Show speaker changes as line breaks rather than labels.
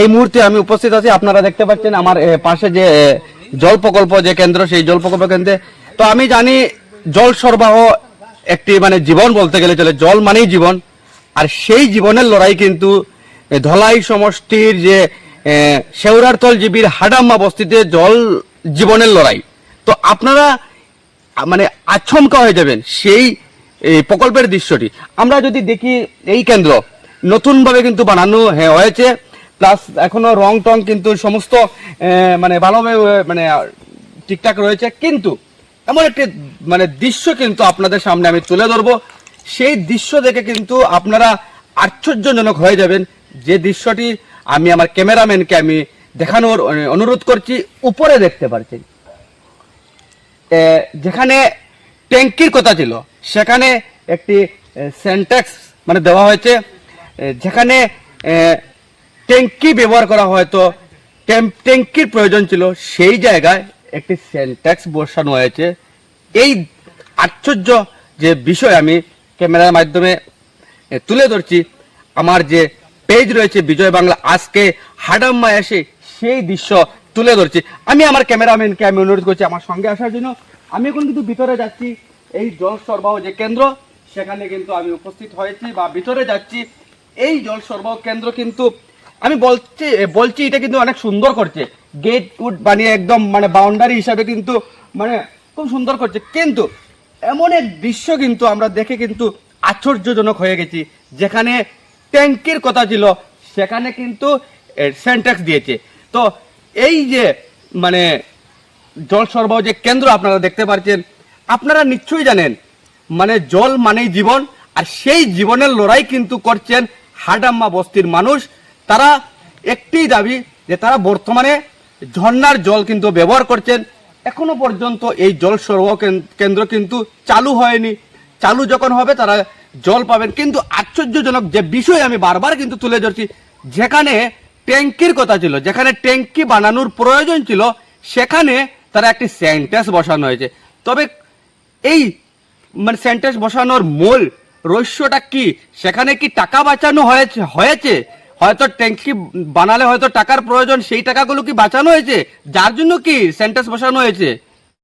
এই মুহূর্তে আমি উপস্থিত আছি, আপনারা দেখতে পাচ্ছেন আমার পাশে যে জল প্রকল্প যে কেন্দ্র, সেই জল প্রকল্প কেন্দ্রে। তো আমি জানি জল সরবরাহ একটি মানে জীবন বলতে গেলে চলে, জল মানেই জীবন। আর সেই জীবনের লড়াই কিন্তু ধলাই সমষ্টির যে শেওড়ারতল জিবির হাডাম্মা বস্তিতে জল জীবনের লড়াই। তো আপনারা মানে আচমকা হয়ে যাবেন সেই প্রকল্পের দৃশ্যটি। আমরা যদি দেখি, এই কেন্দ্র নতুনভাবে কিন্তু বানানো হয়েছে, প্লাস এখনো রং টং কিন্তু সমস্ত মানে ভালোভাবে মানে ঠিকঠাক রয়েছে। কিন্তু এমন একটি মানে দৃশ্য কিন্তু আপনাদের সামনে আমি তুলে ধরবো, সেই দৃশ্য দেখে কিন্তু আপনারা আশ্চর্যজনক হয়ে যাবেন। যে দৃশ্যটি আমি আমার ক্যামেরাম্যানকে আমি দেখানোর অনুরোধ করছি। উপরে দেখতে পাচ্ছেন যেখানে ট্যাঙ্কির কথা ছিল, সেখানে একটি সেন্টেক্স মানে দেওয়া হয়েছে। যেখানে ট্যাঙ্কি ব্যবহার করা হয়তো ট্যাঙ্কির প্রয়োজন ছিল, সেই জায়গায় একটি সেন্টেক্স বসানো হয়েছে। এই আশ্চর্য যে বিষয় আমি ক্যামেরার মাধ্যমে তুলে ধরছি। আমার যে পেজ রয়েছে বিজয় বাংলা আজকে হাডাম্মা এসে সেই দৃশ্য তুলে ধরছি। আমি আমার ক্যামেরাম্যানকে আমি অনুরোধ করছি আমার সঙ্গে আসার জন্য। আমি এখন কিন্তু ভিতরে যাচ্ছি, এই জল সরবরাহ যে কেন্দ্র সেখানে কিন্তু আমি উপস্থিত হয়েছি বা ভিতরে যাচ্ছি। এই জল সরবরাহ কেন্দ্র কিন্তু আমি বলছি এটা কিন্তু অনেক সুন্দর করছে, গেট উড বানিয়ে একদম মানে বাউন্ডারি হিসাবে কিন্তু মানে খুব সুন্দর করছে। কিন্তু এমন এক দৃশ্য কিন্তু আমরা দেখে কিন্তু আশ্চর্যজনক হয়ে গেছি, যেখানে ট্যাঙ্কির কথা ছিল সেখানে কিন্তু সেন্টেক্স দিয়েছে। তো এই যে মানে জল সরবরাহ যে কেন্দ্র আপনারা দেখতে পাচ্ছেন, আপনারা নিশ্চয়ই জানেন মানে জল মানেই জীবন। আর সেই জীবনের লড়াই কিন্তু করছেন হাডাম্মা বস্তির মানুষ। তারা একটি দাবি যে তারা বর্তমানে ঝর্ণার জল কিন্তু ব্যবহার করছেন। এখনো পর্যন্ত এই জল সরবরাহ কেন্দ্র কিন্তু চালু হয়নি। চালু যখন হবে তারা জল পাবেন। কিন্তু আশ্চর্যজনক যে বিষয় আমি বারবার কিন্তু তুলে ধরছি, যেখানে ট্যাঙ্কির কথা ছিল, যেখানে ট্যাঙ্কি বানানোর প্রয়োজন ছিল, সেখানে তারা একটি সেন্টেক্স বসানো হয়েছে। তবে এই মানে সেন্টেক্স বসানোর মূল রহস্যটা কি? সেখানে কি টাকা বাঁচানো হয়েছে? হয়তো ট্যাঙ্কি বানালে হয়তো টাকার প্রয়োজন, সেই টাকাগুলো কি বাঁচানো হয়েছে, যার জন্য কি সেন্টেক্স বসানো হয়েছে?